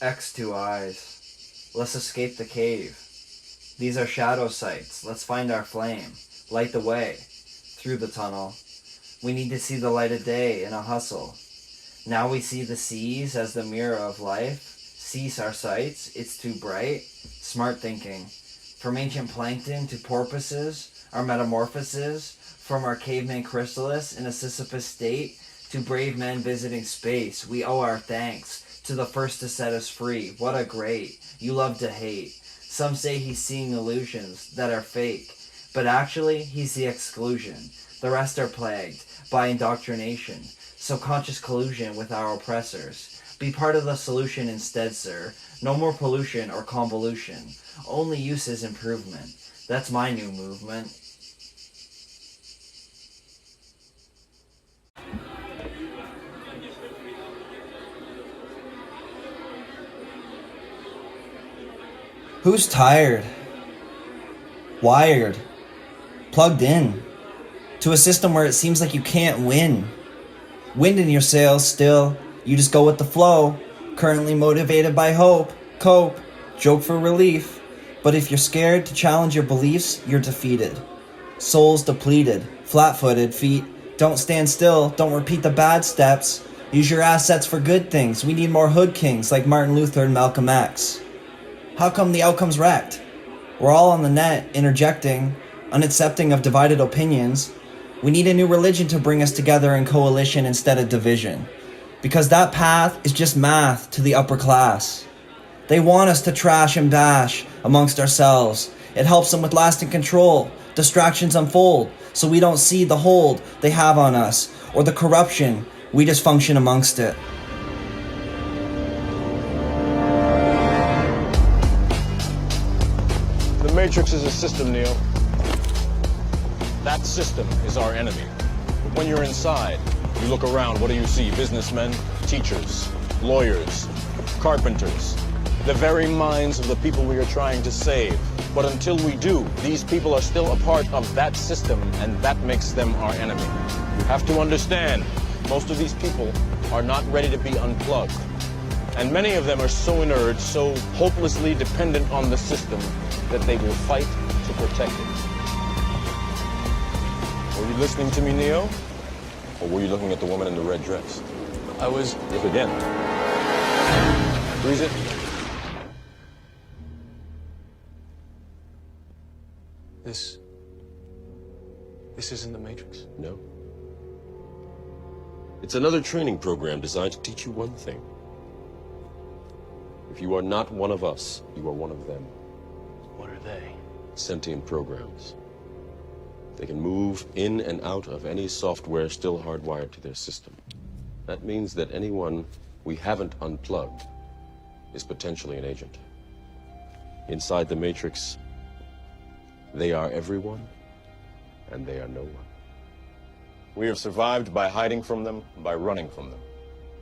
X two eyes. Let's escape the cave. These are shadow sights. Let's find our flame. Light the way. Through the tunnel. We need to see the light of day in a hustle. Now we see the seas as the mirror of life. Cease our sights. It's too bright. Smart thinking. From ancient plankton to porpoises, our metamorphoses. From our caveman chrysalis in a Sisyphus state to brave men visiting space. We owe our thanks to the first to set us free. What a great. You love to hate. Some say he's seeing illusions that are fake, but actually he's the exclusion. The rest are plagued by indoctrination, subconscious collusion with our oppressors. Be part of the solution instead, sir. No more pollution or convolution. Only use is improvement. That's my new movement. Who's tired? Wired? Plugged in? To a system where it seems like you can't win. Wind in your sails still, you just go with the flow. Currently motivated by hope, cope, joke for relief. But if you're scared to challenge your beliefs, you're defeated. Souls depleted, flat-footed feet. Don't stand still, don't repeat the bad steps. Use your assets for good things. We need more hood kings like Martin Luther and Malcolm X. How come the outcome's wrecked? We're all on the net, interjecting, unaccepting of divided opinions. We need a new religion to bring us together in coalition instead of division. Because that path is just math to the upper class. They want us to trash and bash amongst ourselves. It helps them with lasting control. Distractions unfold, so we don't see the hold they have on us, or the corruption. We just function amongst it. The Matrix is a system, Neo. That system is our enemy. But when you're inside, you look around, what do you see? Businessmen, teachers, lawyers, carpenters, the very minds of the people we are trying to save. But until we do, these people are still a part of that system, and that makes them our enemy. You have to understand, most of these people are not ready to be unplugged. And many of them are so inert, so hopelessly dependent on the system, that they will fight to protect it. Were you listening to me, Neo? Or were you looking at the woman in the red dress? I was... Look again. Freeze it. This isn't the Matrix. No. It's another training program designed to teach you one thing. If you are not one of us, you are one of them. What are they? Sentient programs. They can move in and out of any software still hardwired to their system. That means that anyone we haven't unplugged is potentially an agent. Inside the Matrix, they are everyone, and they are no one. We have survived by hiding from them, by running from them.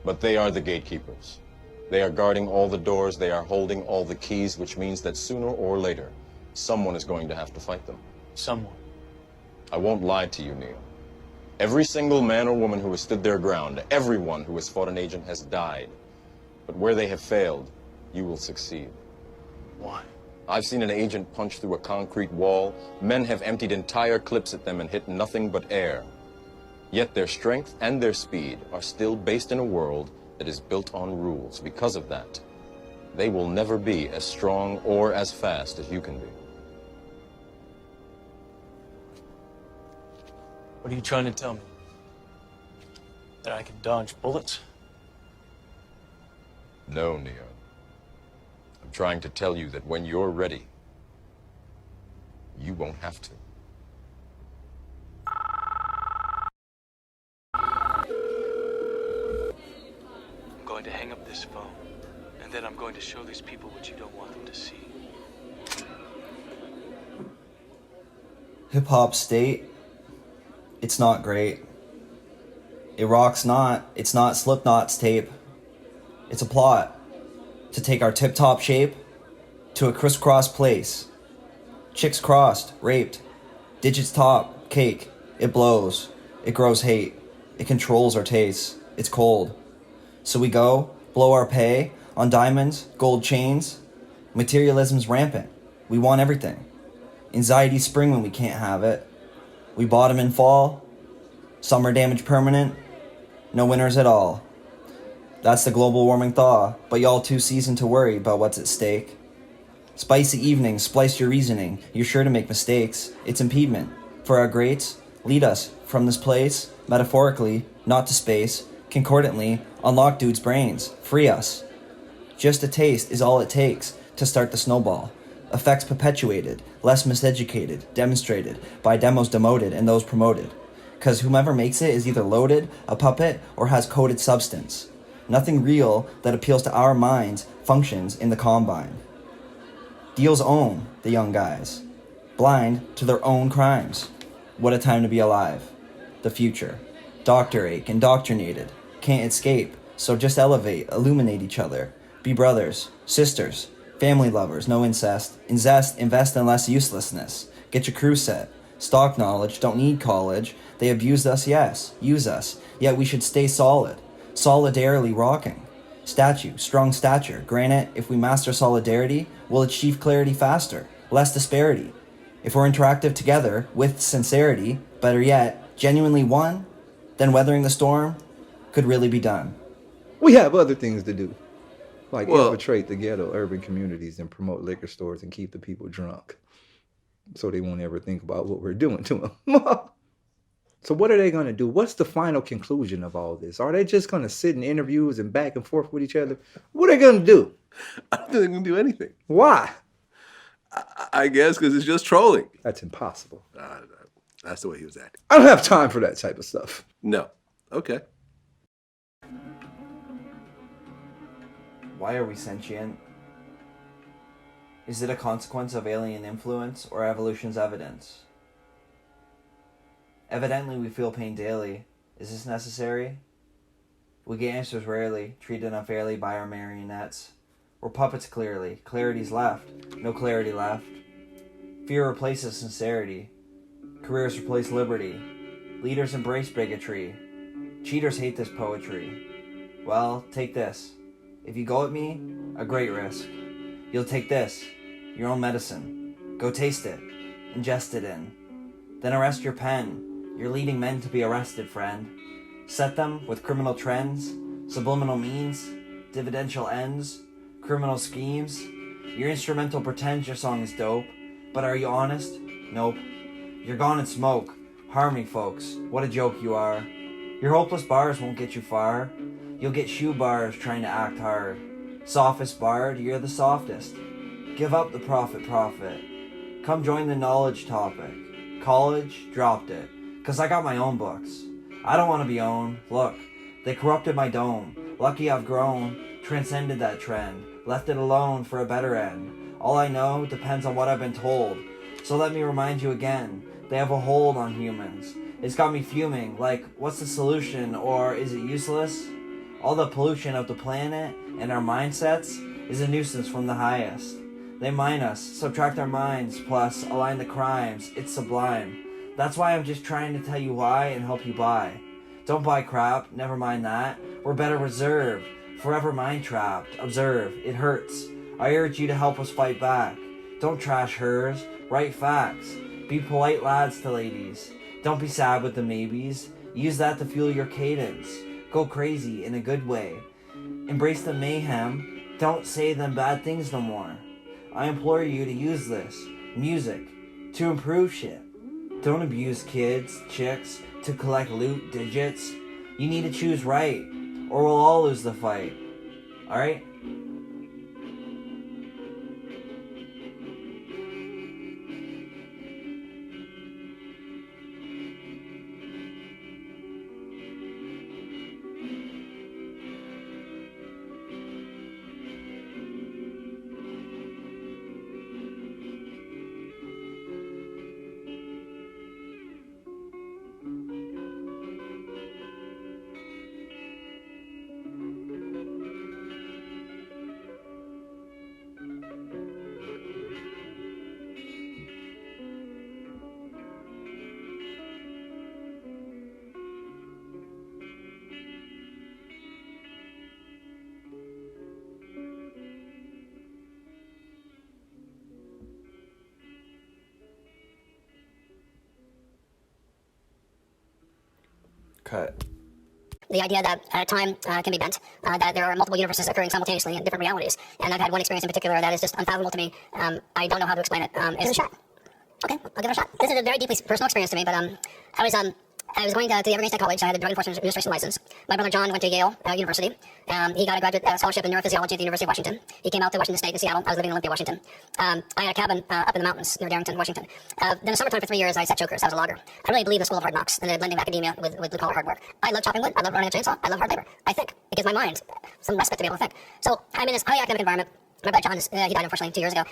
But they are the gatekeepers. They are guarding all the doors, they are holding all the keys, which means that sooner or later, someone is going to have to fight them. Someone. I won't lie to you, Neo. Every single man or woman who has stood their ground, everyone who has fought an agent has died. But where they have failed, you will succeed. Why? I've seen an agent punch through a concrete wall. Men have emptied entire clips at them and hit nothing but air. Yet their strength and their speed are still based in a world that is built on rules. Because of that, they will never be as strong or as fast as you can be. What are you trying to tell me? That I can dodge bullets? No, Neo. I'm trying to tell you that when you're ready, you won't have to. I'm going to hang up this phone, and then I'm going to show these people what you don't want them to see. Hip-hop state, it's not great. It rocks not, it's not Slipknot's tape. It's a plot to take our tip-top shape to a crisscross place. Chicks crossed, raped, digits top, cake. It blows, it grows hate, it controls our tastes, it's cold. So we go, blow our pay On diamonds, gold chains. Materialism's rampant. We want everything. Anxiety's spring when we can't have it. We bottom and fall. Summer damage permanent. No winners at all. That's the global warming thaw, but y'all too seasoned to worry about what's at stake. Spicy evenings, splice your reasoning. You're sure to make mistakes. It's impediment. For our greats, lead us from this place, metaphorically, not to space, concordantly, unlock dude's brains. Free us. Just a taste is all it takes to start the snowball. Effects perpetuated, less miseducated, demonstrated, by demos demoted and those promoted. Cause whomever makes it is either loaded, a puppet, or has coded substance. Nothing real that appeals to our minds functions in the combine. Deals own the young guys, blind to their own crimes. What a time to be alive. The future. Doctor ache, indoctrinated, can't escape, so just elevate, illuminate each other. Be brothers, sisters, family lovers, no incest. Invest in less uselessness. Get your crew set. Stock knowledge, don't need college. They abused us, yes, use us, yet we should stay solid. Solidarily rocking. Statue, strong stature. Granted, if we master solidarity, we'll achieve clarity faster, less disparity. If we're interactive together, with sincerity, better yet, genuinely one, then weathering the storm could really be done. We have other things to do, like infiltrate the ghetto urban communities and promote liquor stores and keep the people drunk, so they won't ever think about what we're doing to them. So what are they going to do? What's the final conclusion of all this? Are they just going to sit in interviews and back and forth with each other? What are they going to do? I don't think they're going to do anything. Why? I guess because it's just trolling. That's impossible. That's the way he was acting. I don't have time for that type of stuff. No. Okay. Why are we sentient? Is it a consequence of alien influence or evolution's evidence? Evidently, we feel pain daily. Is this necessary? We get answers rarely, treated unfairly by our marionettes. We're puppets clearly. Clarity's left. No clarity left. Fear replaces sincerity. Careers replace liberty. Leaders embrace bigotry. Cheaters hate this poetry. Well, take this. If you go at me, a great risk. You'll take this, your own medicine. Go taste it. Ingest it in. Then arrest your pen. You're leading men to be arrested, friend. Set them with criminal trends, subliminal means, dividential ends, criminal schemes. Your instrumental pretends your song is dope, but are you honest? Nope. You're gone in smoke. Harmony, folks. What a joke you are. Your hopeless bars won't get you far. You'll get shoe bars trying to act hard. Sophist bard, you're the softest. Give up the prophet. Come join the knowledge topic. College, dropped it. 'Cause I got my own books. I don't want to be owned. Look, they corrupted my dome. Lucky I've grown, transcended that trend, left it alone for a better end. All I know depends on what I've been told. So let me remind you again, they have a hold on humans. It's got me fuming, like, what's the solution, or is it useless? All the pollution of the planet and our mindsets is a nuisance from the highest. They mine us, subtract our minds, plus align the crimes. It's sublime. That's why I'm just trying to tell you why and help you buy. Don't buy crap, never mind that. We're better reserved, forever mind trapped. Observe, it hurts. I urge you to help us fight back. Don't trash hers, write facts. Be polite lads to ladies. Don't be sad with the maybes. Use that to fuel your cadence. Go crazy in a good way. Embrace the mayhem. Don't say them bad things no more. I implore you to use this music to improve shit. Don't abuse kids, chicks, to collect loot digits. You need to choose right, or we'll all lose the fight. Alright? Cut. The idea that time can be bent, that there are multiple universes occurring simultaneously in different realities. And I've had one experience in particular that is just unfathomable to me. I don't know how to explain it. It's a shot. Okay, I'll give it a shot. This is a very deeply personal experience to me, but I was going to the Evergreen State College. I had a drug enforcement administration license. My brother John went to Yale University. He got a graduate scholarship in neurophysiology at the University of Washington. He came out to Washington State in Seattle. I was living in Olympia, Washington. I had a cabin up in the mountains near Darrington, Washington. Then in the summertime for 3 years, I set chokers. I was a logger. I really believe in the school of hard knocks and the blending of academia with blue-collar hard work. I love chopping wood. I love running a chainsaw. I love hard labor. I think. It gives my mind some respite to be able to think. So I'm in this highly academic environment. My brother John, he died unfortunately 2 years ago.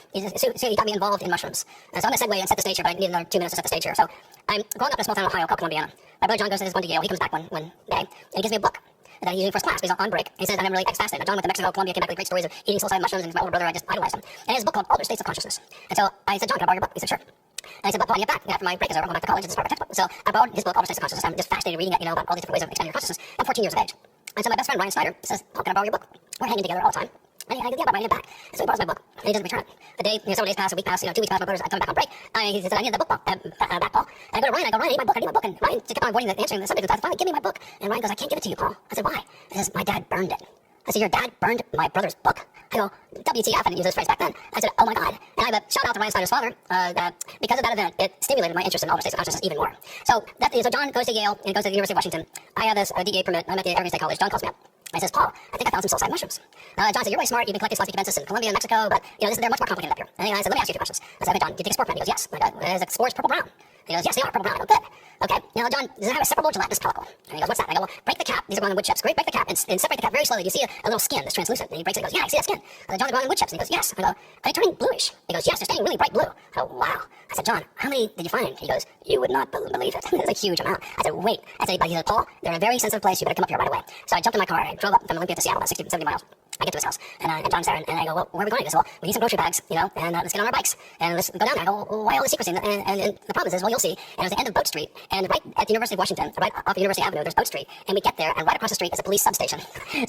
So he got me involved in mushrooms. So I'm going to segue and set the stage here, but I need another 2 minutes to set the stage here. So I'm growing up in a small town in Ohio called Columbiana. My brother John goes to Yale. He comes back one day, and he gives me a book that he's using for his class. He's on break. He says, and I'm really fascinated. John went to Mexico, Colombia, came back with great stories of eating psilocybin mushrooms, and my older brother, I just idolized him. And he has a book called Altered States of Consciousness. And so I said, John, can I borrow your book? He said, sure. And I said, but when I get back, after my break is over, I'm going back to college, and start my textbook. So I borrowed his book, Altered States of Consciousness. I'm just fascinated reading it, about all these different ways of expanding your consciousness. I'm 14 years of age. And so my best friend, Ryan Snyder, says, oh, can I borrow your book? We're hanging together all the time. And I go, yeah, but I need it back. So he borrows my book, and he doesn't return it. A day, several days pass, a week pass, 2 weeks pass, my brother's coming back on break. He says, I need the book back, Paul. And I go to Ryan, I need my book, And Ryan just kept on avoiding answering the subject. I said, finally, give me my book. And Ryan goes, I can't give it to you, Paul. I said, why? He says, my dad burned it. I said, your dad burned my brother's book? I go, WTF, I didn't use this phrase back then. I said, oh my God. And I have a shout out to Ryan Snyder's father, that because of that event, it stimulated my interest in altered states of consciousness even more. So John goes to Yale and goes to the University of Washington. I have this DEA permit. I'm at the Evergreen State College. John calls me up. I says, Paul, I think I found some psilocybin mushrooms. John said, you're really smart. You've been collecting psilocybin conventions in Colombia and Mexico, but they're much more complicated up here. And I said, let me ask you 2 questions. I said, okay, John, do you take a spore pen? He goes, yes. I go, is the spores purple brown? He goes, yes, they are purple brown. I go, good. Okay, John, does it have a separable gelatinous pellicle? And he goes, what's that? I go, well, break the cap. These are growing on wood chips. Great, break the cap and separate the cap very slowly. You see a little skin that's translucent. And he breaks it. He goes, yeah, I see that skin. I said, John, they're growing on wood chips. And he goes, yes. I go, are they turning bluish? He goes, yes, they're staying really bright blue. I go, wow. I said, John, how many did you find? He goes, you would not believe it. It's a huge amount. I said, wait. I said, he said, Paul, they're in a very sensitive place. You better come up here right away. So I jumped in my car. I drove up from Olympia to Seattle, about 60, 70 miles. I get to his house, and John's there, and I go, well, where are we going? He goes, well, we need some grocery bags, and let's get on our bikes, and let's go down there. I go, well, why all the secrecy? And the problem is, well, you'll see, and it was the end of Boat Street, and right at the University of Washington, right off the University Avenue, there's Boat Street, and we get there, and right across the street is a police substation.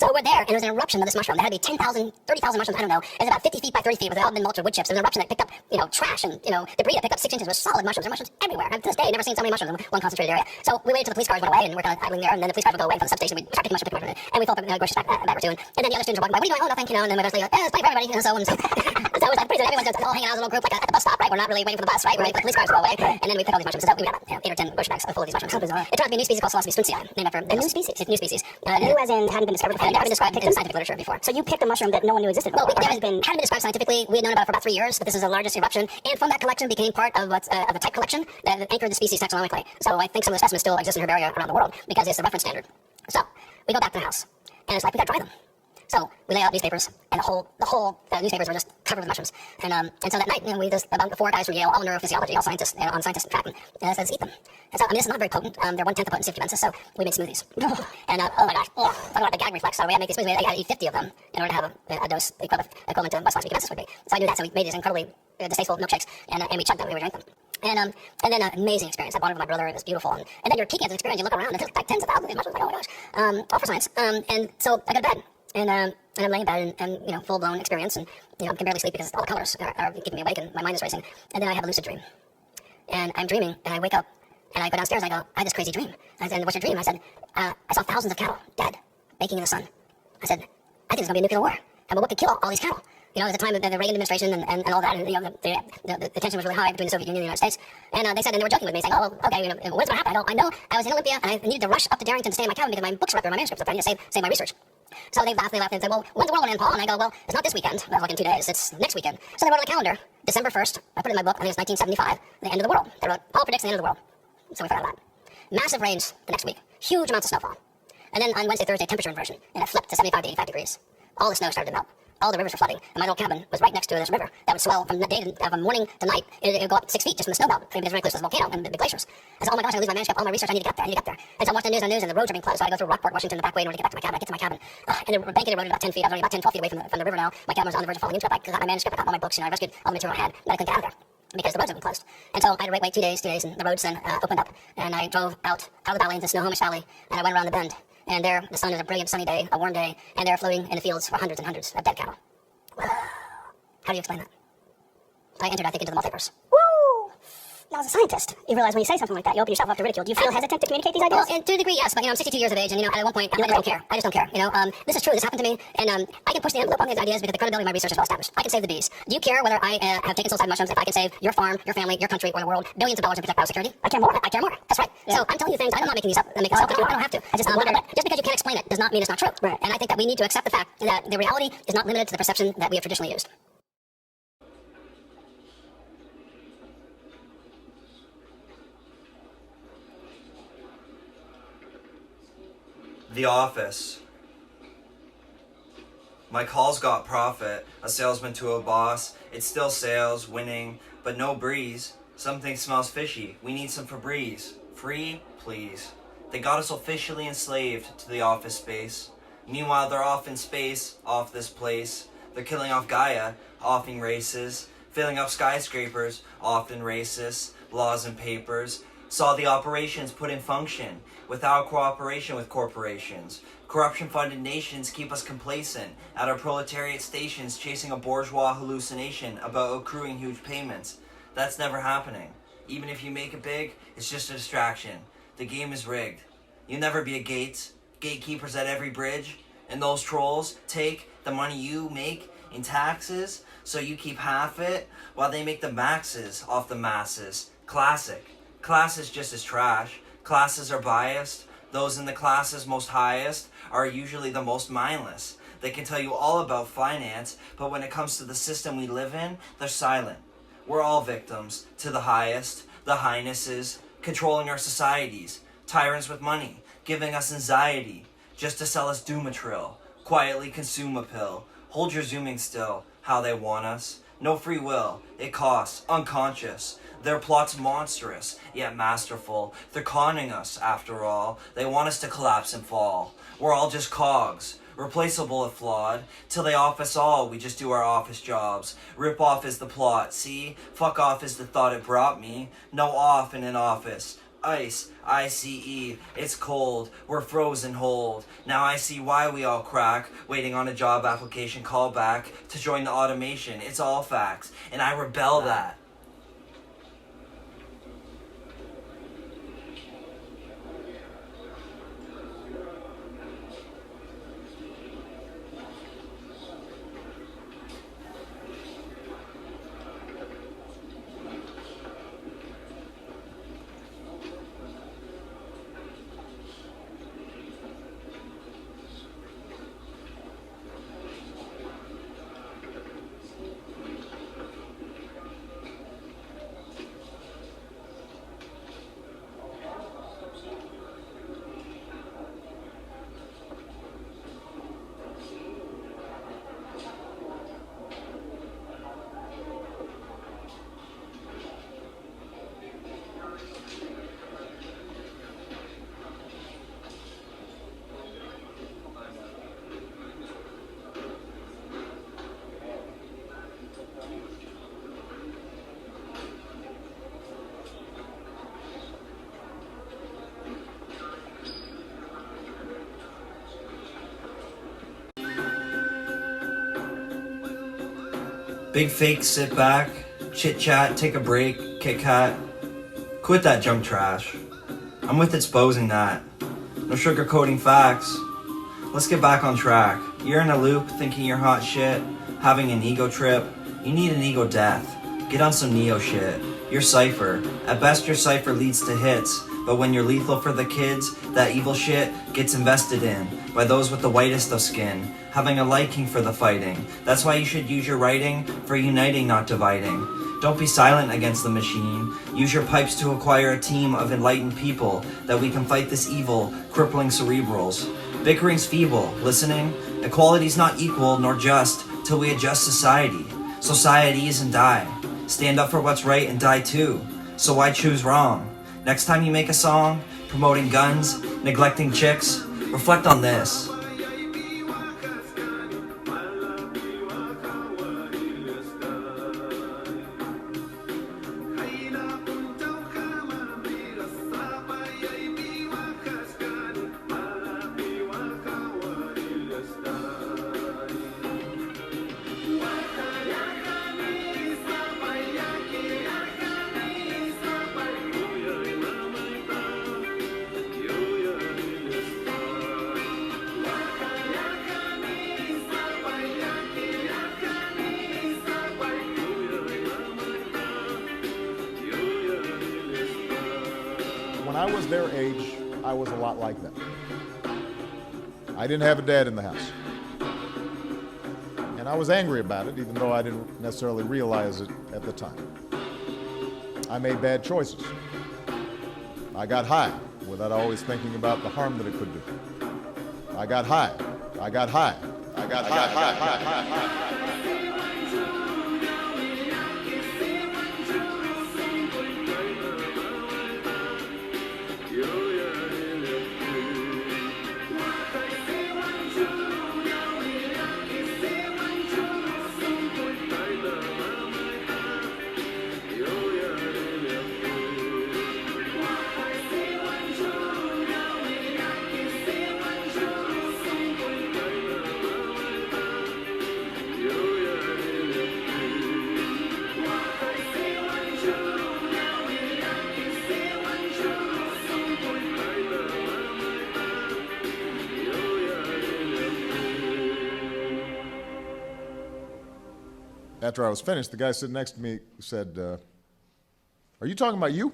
So we're there, and there's an eruption of this mushroom. There had to be 10,000, 30,000 mushrooms, I don't know. It's about 50 feet by 30 feet, with all been mulched wood chips. There's an eruption that picked up, trash and, debris that picked up 6 inches with solid mushrooms. There are mushrooms everywhere. I've to this day never seen so many mushrooms in one concentrated area. So we waited till the police cars went away, and we're kind of idling there, and then the police cars would go away from the substation. We'd start picking mushrooms, and we filled up groceries back or two, and then the other students were walking by, what are you doing? Oh, nothing, and then we eventually, it's plenty for everybody, so it was like pretty good. Everyone's just all hanging out as a little group, like at the bus stop, right? We're not really waiting for the bus, right? We're waiting for the police cars to go away, and then we pick all these mushrooms. So we got about 8 or 10 grocery bags full of these mushrooms. It turned out to be a new species called Psilocybe stuntzii, named after a new species. It's a new species. New as in hadn't been discovered before. Hadn't been described in scientific literature before. So you picked a mushroom that no one knew existed before. Well, hadn't been described scientifically. We had known about it for about 3 years, but this is the largest eruption, and from that collection became part of what's of a type collection that anchored the species taxonomically. So I think some of the specimens still exist in herbaria around the world because it's the reference standard. So we go back to the house, and it's like we got to dry them. So we lay out newspapers, and the whole newspapers were just covered with mushrooms. And so that night, we just about 4 guys from Yale, all neurophysiology, all scientists, on scientist track, and said, let's eat them. And so this is not very potent. They're 1/10 the potency of cubensis, so we made smoothies. And oh my gosh, talk about the gag reflex. So we had to make these smoothies. I got to eat 50 of them in order to have a dose equivalent to what cubensis would be. So I knew that. So we made these incredibly distasteful milkshakes, and we chugged them. We would drink them. And then an amazing experience. I bought it for my brother. It was beautiful. And then you're peeking at this experience. You look around, and there's like tens of thousands of mushrooms. Like, oh my gosh, all for science. And so I go to bed. And I'm laying in bed and full blown experience, and I can barely sleep because all the colors are keeping me awake and my mind is racing. And then I have a lucid dream, and I'm dreaming, and I wake up, and I go downstairs, and I go, I had this crazy dream. I said, what's your dream? I said, I saw thousands of cattle dead, baking in the sun. I said, I think it's gonna be a nuclear war, and what could kill all these cattle? At the time of the Reagan administration and all that, the tension was really high between the Soviet Union and the United States. And they said, and they were joking with me, saying, oh, well, okay, what's gonna happen? I know I was in Olympia, and I needed to rush up to Darrington to stay in my cabin because my books were up there, my manuscripts up there. I need to save my research. So they laughed and said, well, when's the world gonna end, Paul? And I go, well, it's not this weekend. Well, like in 2 days. It's next weekend. So they wrote on the calendar, December 1st. I put it in my book. I think it's 1975, the end of the world. They wrote, Paul predicts the end of the world. So we forgot that. Massive rains the next week. Huge amounts of snowfall. And then on Wednesday, Thursday, temperature inversion. And it flipped to 75 to 85 degrees. All the snow started to melt. All the rivers were flooding, and my little cabin was right next to this river that would swell from from morning to night. It would go up 6 feet just from the snow belt. It was very close to the volcano and the glaciers. I said, oh my gosh, I lose my manuscript, all my research, I need to get there. And so I'm watching the news, and the roads are being closed. So I go through Rockport, Washington, the back way in order to get back to my cabin. I get to my cabin, and the bank eroded about 10 feet. I was already about 10, 12 feet away from the river now. My cabin was on the verge of falling into it. I got my manuscript, I got all my books, I rescued all the material I had, but I couldn't get out of there because the roads had been closed. And so I had to wait 2 days, and the roads then opened up, and I drove out of the valley into Snohomish Valley, and I went around the bend. And there, the sun is a brilliant sunny day, a warm day, and they're floating in the fields were hundreds and hundreds of dead cattle. How do you explain that? I entered, I think, into the multiverse. Woo! Now, as a scientist, you realize when you say something like that, you open yourself up to ridicule. Do you feel hesitant to communicate these ideas? Well, and to a degree, yes. But, I'm 62 years of age, and, at one point, I just don't care. I just don't care. This is true. This happened to me, and I can push the envelope on these ideas because the credibility of my research is well established. I can save the bees. Do you care whether I have taken psilocybin mushrooms, if I can save your farm, your family, your country, or the world billions of dollars and protect biosecurity? I care more. I care more. That's right. Yeah. So I'm telling you things. I'm not making these up. I don't have to. I just wonder. Just because you can't explain it does not mean it's not true. Right. And I think that we need to accept the fact that the reality is not limited to the perception that we have traditionally used. The Office. My calls got profit, a salesman to a boss. It's still sales, winning, but no breeze. Something smells fishy. We need some Febreze. Free, please. They got us officially enslaved to the office space. Meanwhile, they're off in space, off this place. They're killing off Gaia, offing races. Filling up skyscrapers, often racist. Laws and papers. Saw the operations put in function without cooperation with corporations. Corruption-funded nations keep us complacent at our proletariat stations, chasing a bourgeois hallucination about accruing huge payments. That's never happening. Even if you make it big, it's just a distraction. The game is rigged. You'll never be a Gates, gatekeepers at every bridge, and those trolls take the money you make in taxes, so you keep half it, while they make the maxes off the masses. Classic. Class is just as trash. Classes are biased. Those in the classes most highest are usually the most mindless. They can tell you all about finance, but when it comes to the system we live in, they're silent. We're all victims to the highest, the highnesses, controlling our societies, tyrants with money, giving us anxiety, just to sell us Doomatrill, quietly consume a pill, hold your zooming still, how they want us. No free will, it costs, unconscious. Their plot's monstrous, yet masterful. They're conning us, after all. They want us to collapse and fall. We're all just cogs, replaceable if flawed. Till they off us all, we just do our office jobs. Rip off is the plot, see? Fuck off is the thought it brought me. No off in an office. Ice, ICE, it's cold, we're frozen hold. Now I see why we all crack, waiting on a job application callback to join the automation. It's all facts, and I rebel that. Big fake, sit back, chit chat, take a break, Kit Kat. Quit that junk trash. I'm with exposing that. No sugarcoating facts. Let's get back on track. You're in a loop, thinking you're hot shit, having an ego trip. You need an ego death. Get on some neo shit. You're Cypher. At best your Cypher leads to hits, but when you're lethal for the kids, that evil shit gets invested in by those with the whitest of skin, having a liking for the fighting. That's why you should use your writing for uniting, not dividing. Don't be silent against the machine. Use your pipes to acquire a team of enlightened people that we can fight this evil, crippling cerebrals. Bickering's feeble. Listening? Equality's not equal nor just till we adjust society. Societies and die. Stand up for what's right and die too. So why choose wrong? Next time you make a song, promoting guns, neglecting chicks, reflect on this. I was their age, I was a lot like them. I didn't have a dad in the house. And I was angry about it, even though I didn't necessarily realize it at the time. I made bad choices. I got high without always thinking about the harm that it could do. I got high. I got high. I got high. After I was finished, the guy sitting next to me said, "Are you talking about you?"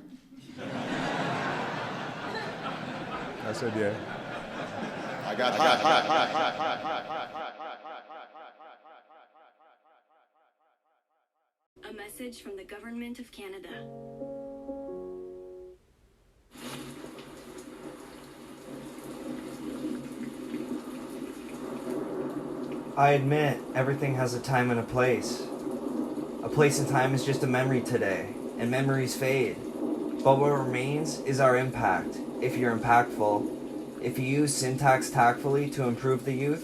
I said, "Yeah." I got high. A message from the Government of Canada. I admit, everything has a time and a place. A place and time is just a memory today, and memories fade. But what remains is our impact, if you're impactful. If you use syntax tactfully to improve the youth,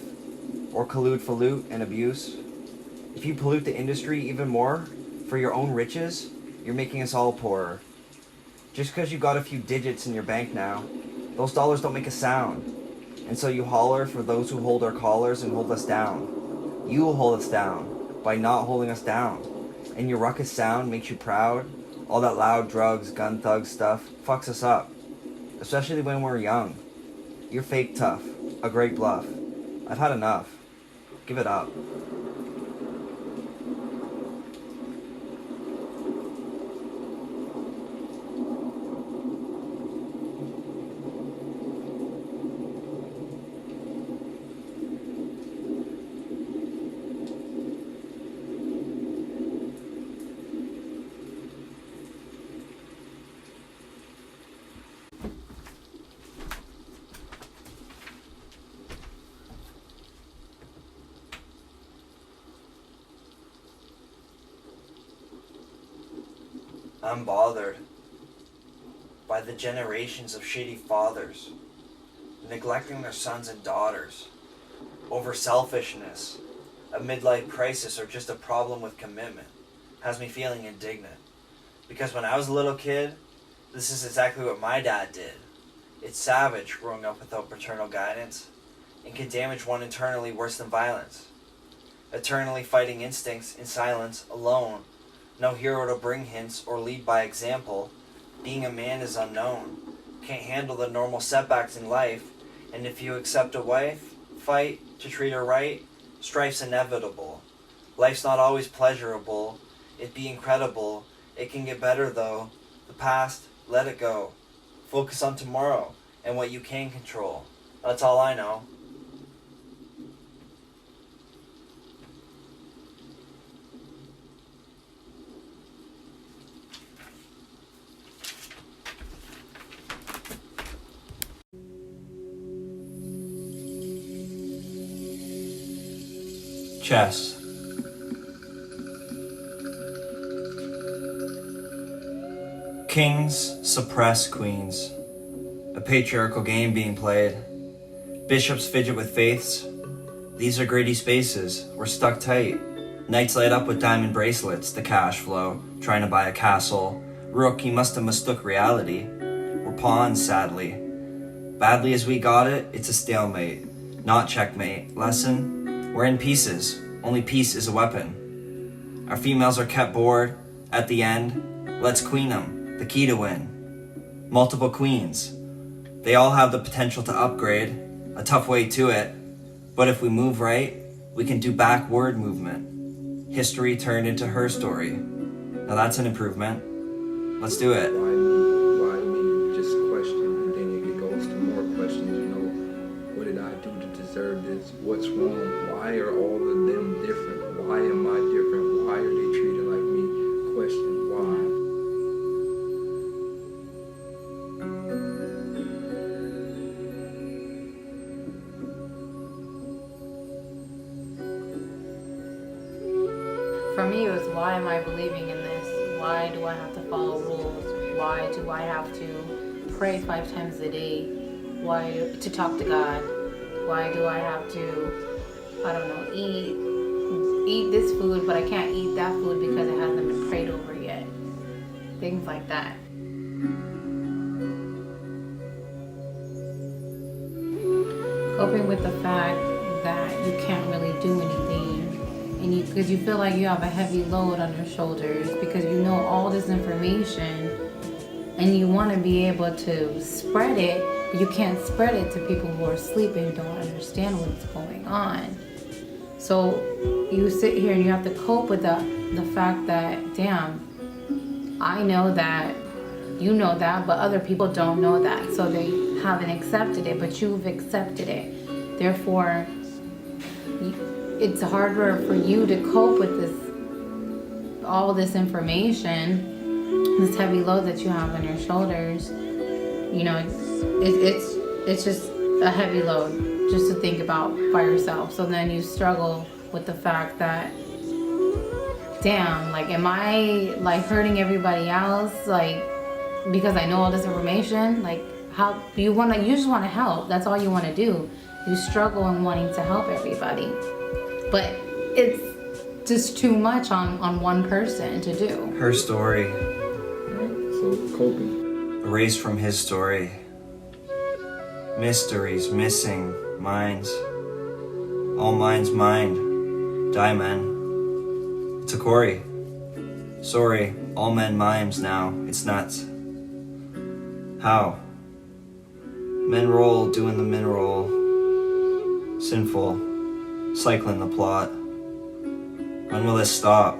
or collude for loot and abuse. If you pollute the industry even more, for your own riches, you're making us all poorer. Just because you got a few digits in your bank now, those dollars don't make a sound. And so you holler for those who hold our collars and hold us down. You will hold us down by not holding us down. And your ruckus sound makes you proud. All that loud drugs, gun thug stuff fucks us up. Especially when we're young. You're fake tough. A great bluff. I've had enough. Give it up. I'm bothered by the generations of shitty fathers neglecting their sons and daughters over selfishness, a midlife crisis, or just a problem with commitment has me feeling indignant. Because when I was a little kid, this is exactly what my dad did. It's savage growing up without paternal guidance and can damage one internally worse than violence. Eternally fighting instincts in silence alone. No hero to bring hints or lead by example. Being a man is unknown. Can't handle the normal setbacks in life. And if you accept a wife, fight to treat her right, strife's inevitable. Life's not always pleasurable. It'd be incredible. It can get better though. The past, let it go. Focus on tomorrow and what you can control. That's all I know. Chess. Kings suppress queens. A patriarchal game being played. Bishops fidget with faiths. These are greedy spaces. We're stuck tight. Knights light up with diamond bracelets. The cash flow. Trying to buy a castle. Rook, he must have mistook reality. We're pawns, sadly. Badly as we got it, it's a stalemate. Not checkmate. Lesson? We're in pieces. Only peace is a weapon. Our females are kept bored. At the end, let's queen them. The key to win. Multiple queens. They all have the potential to upgrade. A tough way to it. But if we move right, we can do backward movement. History turned into her story. Now that's an improvement. Let's do it. Why me just question For me, it was, why am I believing in this? Why do I have to follow rules? Why do I have to pray 5 times a day? Why to talk to God? Why do I have to, I don't know, eat this food, but I can't eat that food because it hasn't been prayed over yet? Things like that. Coping with the fact that you can't really do anything, and because you feel like you have a heavy load on your shoulders because you know all this information and you want to be able to spread it, but you can't spread it to people who are asleep and don't understand what's going on. So you sit here and you have to cope with the fact that, damn, I know that, you know that, but other people don't know that. So they haven't accepted it, but you've accepted it. Therefore, it's harder for you to cope with this, all this information, this heavy load that you have on your shoulders. You know, it's just a heavy load just to think about by yourself. So then you struggle with the fact that, damn, like, am I like hurting everybody else? Like, because I know all this information, like, how you just want to help. That's all you want to do. You struggle in wanting to help everybody, but it's just too much on one person to do. Her story. So coping. Erased from his story. Mysteries, missing, minds. All minds mind. Die men. It's a Corey. Sorry, all men mimes now. It's nuts. How? Men roll, doing the min roll. Sinful, cycling the plot. When will this stop?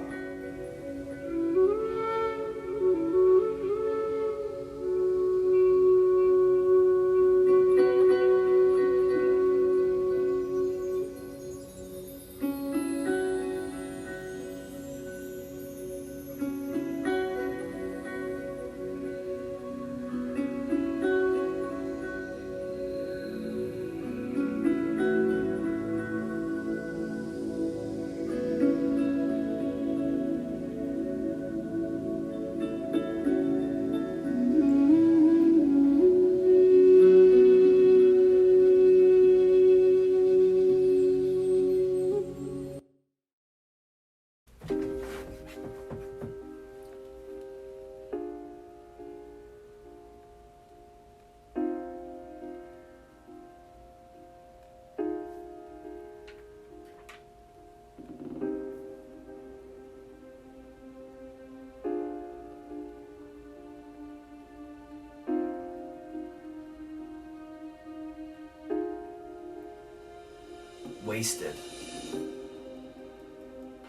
Wasted.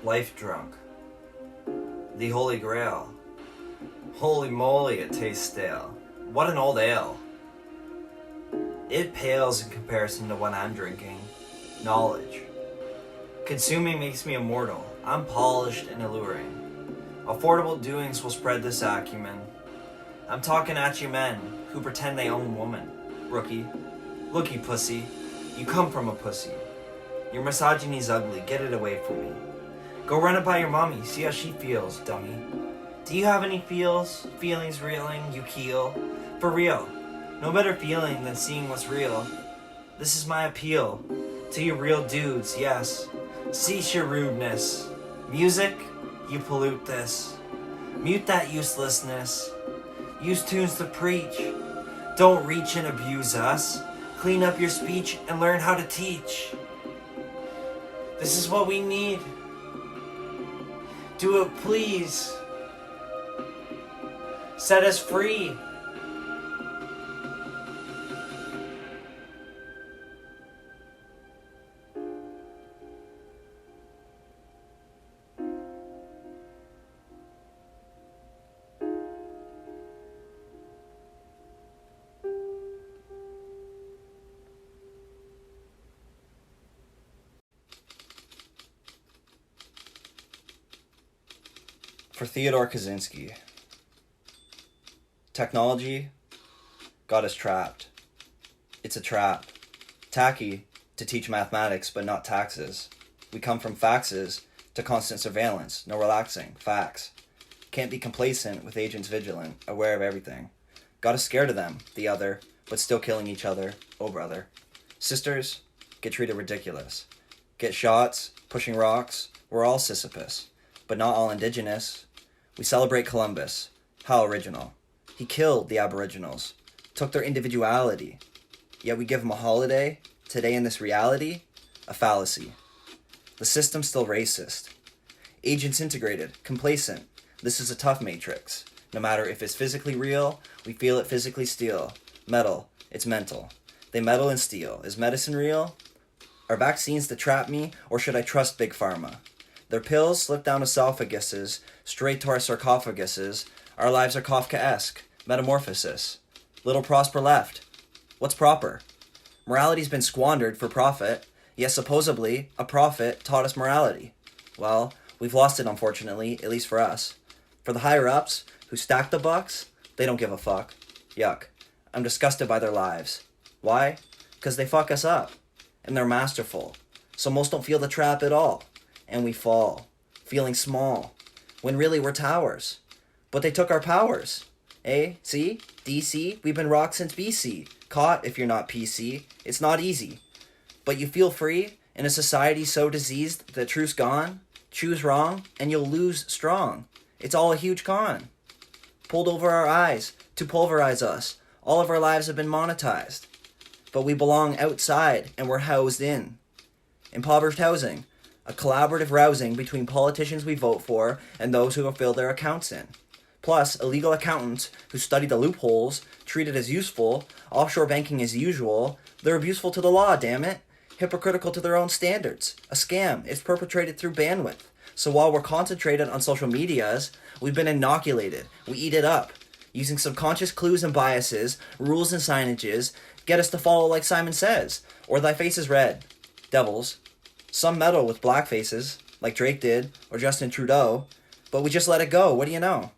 Life drunk. The Holy Grail. Holy moly, it tastes stale. What an old ale. It pales in comparison to what I'm drinking. Knowledge. Consuming makes me immortal. I'm polished and alluring. Affordable doings will spread this acumen. I'm talking at you men who pretend they own woman. Rookie. Looky pussy. You come from a pussy. Your misogyny's ugly. Get it away from me. Go run it by your mommy. See how she feels, dummy. Do you have any feelings reeling, you keel? For real. No better feeling than seeing what's real. This is my appeal to you real dudes, yes. Cease your rudeness. Music, you pollute this. Mute that uselessness. Use tunes to preach. Don't reach and abuse us. Clean up your speech and learn how to teach. This is what we need. Do it, please. Set us free. For Theodore Kaczynski. Technology got us trapped. It's a trap. Tacky to teach mathematics but not taxes. We come from faxes to constant surveillance, no relaxing, facts. Can't be complacent with agents vigilant, aware of everything. Got us scared of them, the other, but still killing each other, oh brother. Sisters get treated ridiculous. Get shots, pushing rocks, we're all Sisyphus, but not all indigenous. We celebrate Columbus, how original. He killed the aboriginals, took their individuality, yet we give him a holiday, today in this reality, a fallacy. The system's still racist. Agents integrated, complacent. This is a tough matrix. No matter if it's physically real, we feel it physically steal. Metal, it's mental. They meddle and steal. Is medicine real? Are vaccines to trap me, or should I trust Big Pharma? Their pills slip down esophaguses, straight to our sarcophaguses. Our lives are Kafkaesque. Metamorphosis. Little prosper left. What's proper? Morality's been squandered for profit, yet supposedly a prophet taught us morality. Well, we've lost it unfortunately, at least for us. For the higher-ups, who stack the bucks, they don't give a fuck. Yuck. I'm disgusted by their lives. Why? 'Cause they fuck us up. And they're masterful. So most don't feel the trap at all. And we fall, feeling small, when really we're towers. But they took our powers. See? DC? We've been rocked since BC. Caught if you're not PC. It's not easy. But you feel free in a society so diseased that truth's gone. Choose wrong and you'll lose strong. It's all a huge con. Pulled over our eyes to pulverize us. All of our lives have been monetized. But we belong outside and we're housed in. Impoverished housing. A collaborative rousing between politicians we vote for and those who fill their accounts in. Plus, illegal accountants who study the loopholes, treat it as useful, offshore banking as usual. They're abuseful to the law, damn it. Hypocritical to their own standards. A scam. It's perpetrated through bandwidth. So while we're concentrated on social medias, we've been inoculated. We eat it up. Using subconscious clues and biases, rules and signages, get us to follow like Simon Says. Or thy face is red. Devils. Some meddle with black faces, like Drake did, or Justin Trudeau. But we just let it go, what do you know?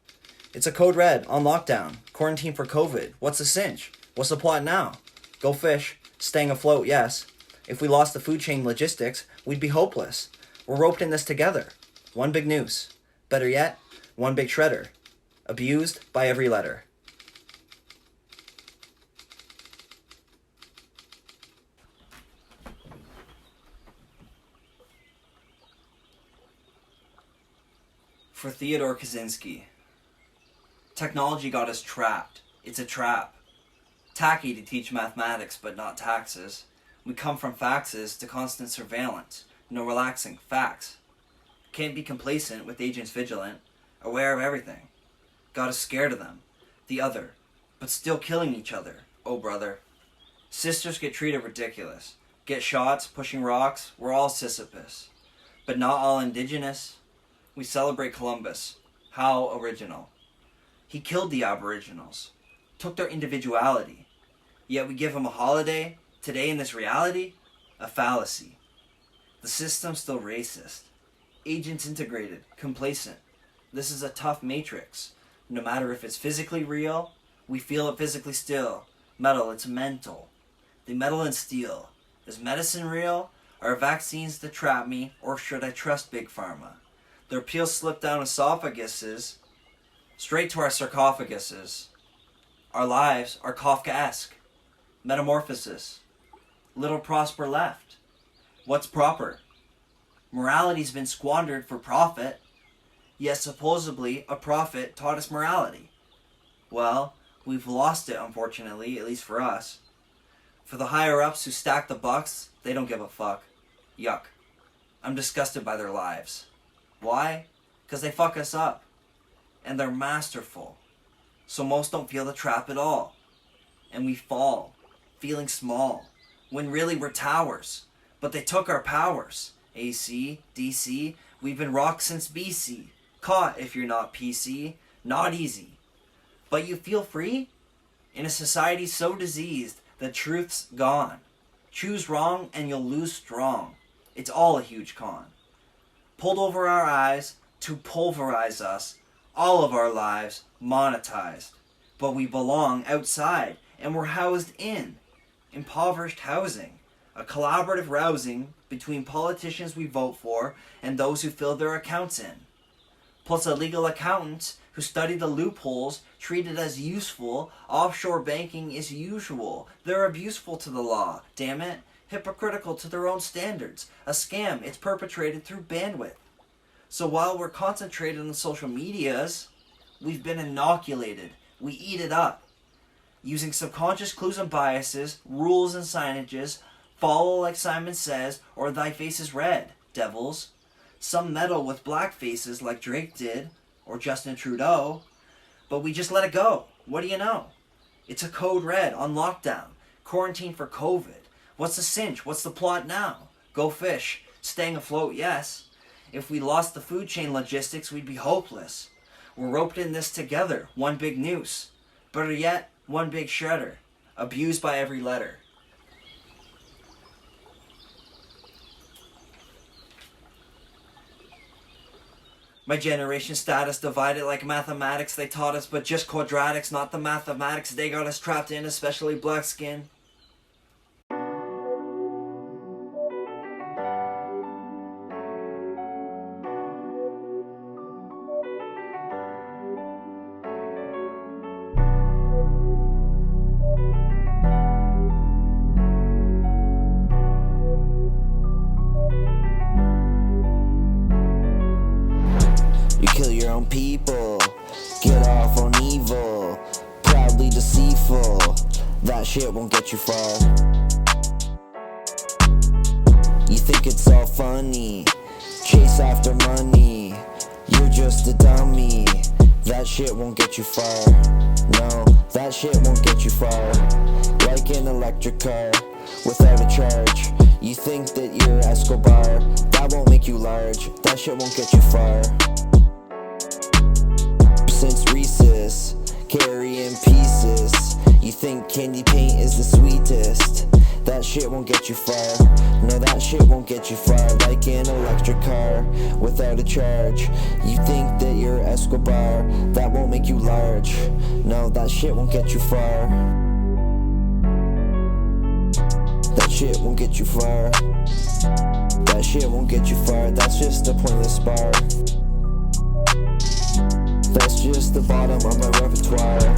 It's a code red, on lockdown. Quarantine for COVID. What's the cinch? What's the plot now? Go fish. Staying afloat, yes. If we lost the food chain logistics, we'd be hopeless. We're roped in this together. One big noose. Better yet, one big shredder. Abused by every letter. For Theodore Kaczynski. Technology got us trapped. It's a trap. Tacky to teach mathematics but not taxes. We come from faxes to constant surveillance. No relaxing. Facts. Can't be complacent with agents vigilant. Aware of everything. Got us scared of them. The other. But still killing each other. Oh brother. Sisters get treated ridiculous. Get shots, pushing rocks. We're all Sisyphus. But not all indigenous. We celebrate Columbus. How original. He killed the aboriginals. Took their individuality. Yet we give him a holiday, today in this reality, a fallacy. The system's still racist. Agents integrated, complacent. This is a tough matrix. No matter if it's physically real, we feel it physically still. Metal, it's mental. They meddle and steal. Is medicine real? Are vaccines to trap me, or should I trust Big Pharma? Their pills slip down esophaguses, straight to our sarcophaguses. Our lives are Kafkaesque. Metamorphosis. Little prosper left. What's proper? Morality's been squandered for profit, yet supposedly a prophet taught us morality. Well, we've lost it unfortunately, at least for us. For the higher-ups who stack the bucks, they don't give a fuck. Yuck. I'm disgusted by their lives. Why? 'Cause they fuck us up. And they're masterful. So most don't feel the trap at all. And we fall, feeling small, when really we're towers. But they took our powers. AC, DC, we've been rocked since BC. Caught if you're not PC, not easy. But you feel free? In a society so diseased that truth's gone. Choose wrong and you'll lose strong. It's all a huge con. Pulled over our eyes to pulverize us. All of our lives monetized. But we belong outside and we're housed in. Impoverished housing. A collaborative rousing between politicians we vote for and those who fill their accounts in. Plus a legal accountant who studied the loopholes treated as useful. Offshore banking is usual. They're abuseful to the law, damn it. Hypocritical to their own standards. A scam, it's perpetrated through bandwidth. So while we're concentrated on social medias, we've been inoculated. We eat it up. Using subconscious clues and biases, rules and signages, follow like Simon Says, or thy face is red, devils. Some meddle with black faces like Drake did, or Justin Trudeau, but we just let it go. What do you know? It's a code red on lockdown, quarantine for COVID. What's the cinch? What's the plot now? Go fish. Staying afloat, yes. If we lost the food chain logistics, we'd be hopeless. We're roped in this together, one big noose. Better yet, one big shredder. Abused by every letter. My generation status divided like mathematics they taught us, but just quadratics, not the mathematics they got us trapped in, especially black skin. You kill your own people, get off on evil, proudly deceitful, that shit won't get you far. You think it's all funny, chase after money, you're just a dummy, that shit won't get you far. No, that shit won't get you far. Like an electric car, without a charge, you think that you're Escobar, that won't make you large, that shit won't get you far. Since recess, carrying pieces, you think candy paint is the sweetest, that shit won't get you far. No, that shit won't get you far. Like an electric car, without a charge, you think that you're Escobar, that won't make you large. No, that shit won't get you far. That shit won't get you far. That shit won't get you far, that's just a pointless bar. That's just the bottom of my repertoire.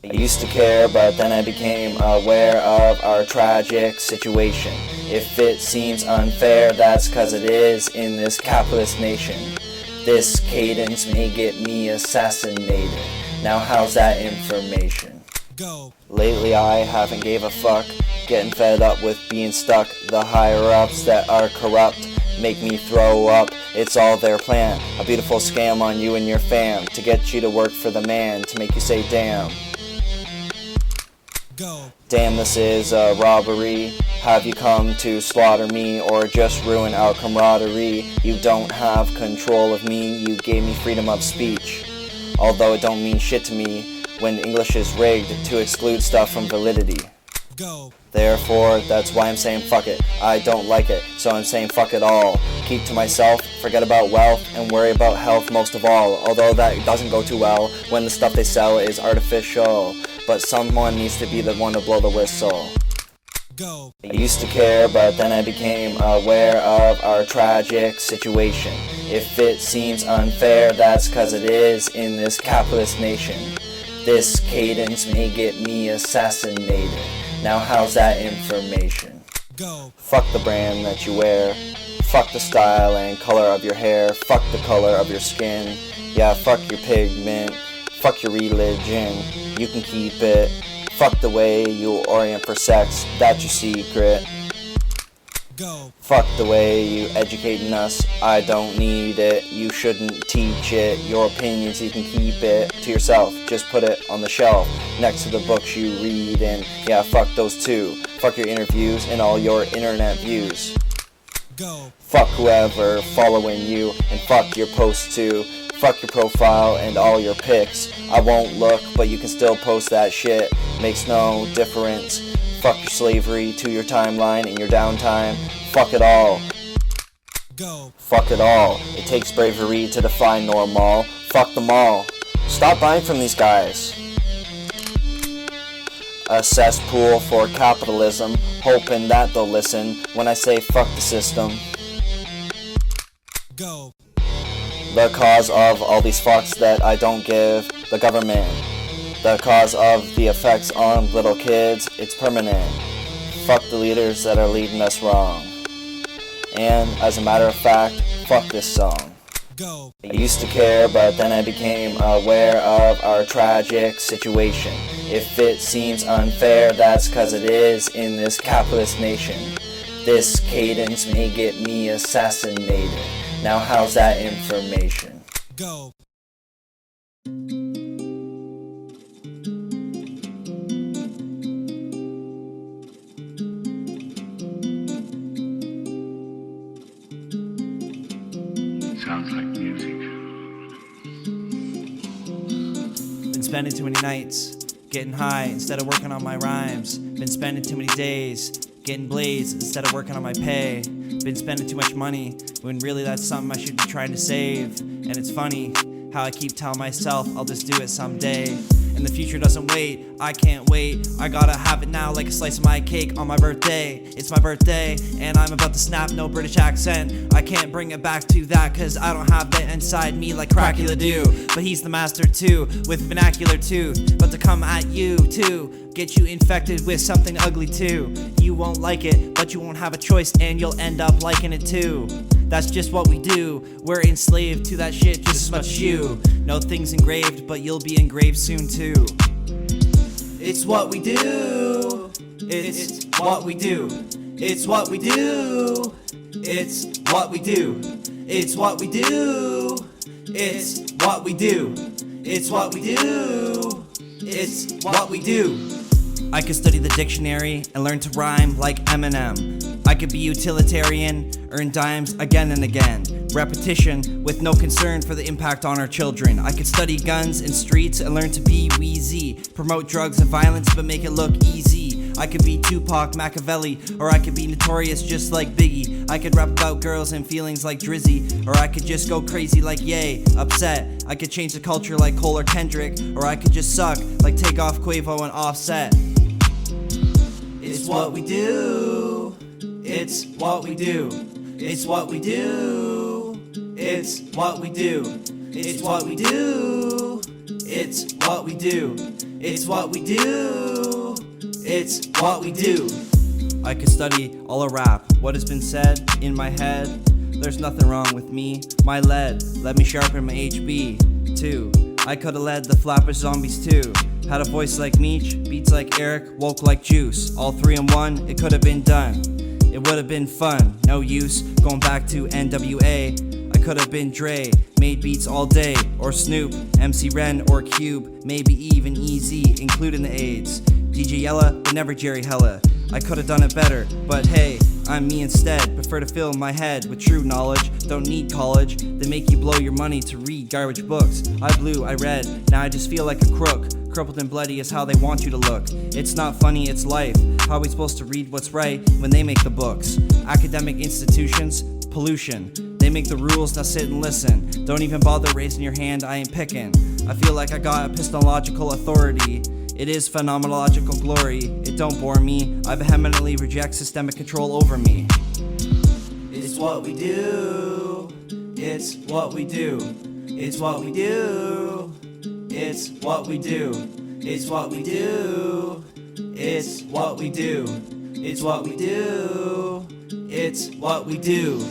I used to care, but then I became aware of our tragic situation. If it seems unfair, that's cause it is in this capitalist nation. This cadence may get me assassinated. Now how's that information? Go. Lately I haven't gave a fuck, getting fed up with being stuck. The higher ups that are corrupt make me throw up. It's all their plan, a beautiful scam on you and your fam, to get you to work for the man, to make you say damn. Go. Damn, this is a robbery. Have you come to slaughter me or just ruin our camaraderie? You don't have control of me, you gave me freedom of speech. Although it don't mean shit to me when English is rigged to exclude stuff from validity. Go. Therefore, that's why I'm saying fuck it. I don't like it, so I'm saying fuck it all. Keep to myself, forget about wealth, and worry about health most of all. Although that doesn't go too well when the stuff they sell is artificial. But someone needs to be the one to blow the whistle. Go. I used to care, but then I became aware of our tragic situation. If it seems unfair, that's cause it is in this capitalist nation. This cadence may get me assassinated. Now how's that information? Go. Fuck the brand that you wear. Fuck the style and color of your hair. Fuck the color of your skin. Yeah, fuck your pigment. Fuck your religion. You can keep it. Fuck the way you orient for sex. That's your secret. Go. Fuck the way you educating us. I don't need it. You shouldn't teach it. Your opinions, you can keep it to yourself. Just put it on the shelf next to the books you read. And yeah, fuck those too. Fuck your interviews and all your internet views. Go. Fuck whoever following you, and fuck your post too. Fuck your profile and all your pics. I won't look, but you can still post that shit. Makes no difference. Fuck your slavery to your timeline and your downtime. Fuck it all. Go. Fuck it all. It takes bravery to define normal. Fuck them all. Stop buying from these guys. A cesspool for capitalism, hoping that they'll listen when I say fuck the system. Go. The cause of all these fucks that I don't give the government. The cause of the effects on little kids, it's permanent. Fuck the leaders that are leading us wrong. And as a matter of fact, fuck this song. Go. I used to care, but then I became aware of our tragic situation. If it seems unfair, that's cause it is in this capitalist nation. This cadence may get me assassinated. Now how's that information? Go. Sounds like music. Been spending too many nights getting high instead of working on my rhymes. Been spending too many days getting blazed instead of working on my pay. Been spending too much money when really that's something I should be trying to save. And it's funny how I keep telling myself I'll just do it someday. And the future doesn't wait, I can't wait. I gotta have it now like a slice of my cake on my birthday. It's my birthday and I'm about to snap, no British accent. I can't bring it back to that cause I don't have that inside me like Crackula do. But he's the master too, with vernacular too. But to come at you too, get you infected with something ugly too. You won't like it, but you won't have a choice and you'll end up liking it too. That's just what we do. We're enslaved to that shit just as much as you. No thing's engraved, but you'll be engraved soon too. It's what we do. It's what we do. It's what we do. It's what we do. It's what we do. It's what we do. It's what we do. It's what we do. I could study the dictionary and learn to rhyme like Eminem. I could be utilitarian, earn dimes again and again. Repetition with no concern for the impact on our children. I could study guns and streets and learn to be wheezy. Promote drugs and violence but make it look easy. I could be Tupac, Machiavelli, or I could be notorious just like Biggie. I could rap about girls and feelings like Drizzy, or I could just go crazy like Ye, upset. I could change the culture like Cole or Kendrick, or I could just suck like Takeoff, Quavo, and Offset. It's what we do. It's what we do. It's what we do. It's what we do. It's what we do. It's what we do. It's what we do. It's what we do. I could study all a rap, what has been said in my head. There's nothing wrong with me. My lead, let me sharpen my HB too. I coulda led the Flapper Zombies too. Had a voice like Meech, beats like Eric, woke like Juice. All three in one, it could have been done. It would have been fun, no use going back to NWA. I could have been Dre, made beats all day, or Snoop, MC Ren, or Cube, maybe even Easy, including the AIDS. DJ Yella, but never Jerry Hella. I could have done it better, but hey, I'm me instead. Prefer to fill my head with true knowledge. Don't need college. They make you blow your money to read garbage books. I blew, I read, now I just feel like a crook. Crumpled and bloody is how they want you to look. It's not funny, it's life. How are we supposed to read what's right when they make the books? Academic institutions, pollution. They make the rules, now sit and listen. Don't even bother raising your hand, I ain't picking. I feel like I got epistemological authority. It is phenomenological glory. It don't bore me. I vehemently reject systemic control over me. It's what we do. It's what we do. It's what we do. It's what we do. It's what we do. It's what we do. It's what we do. It's what we do.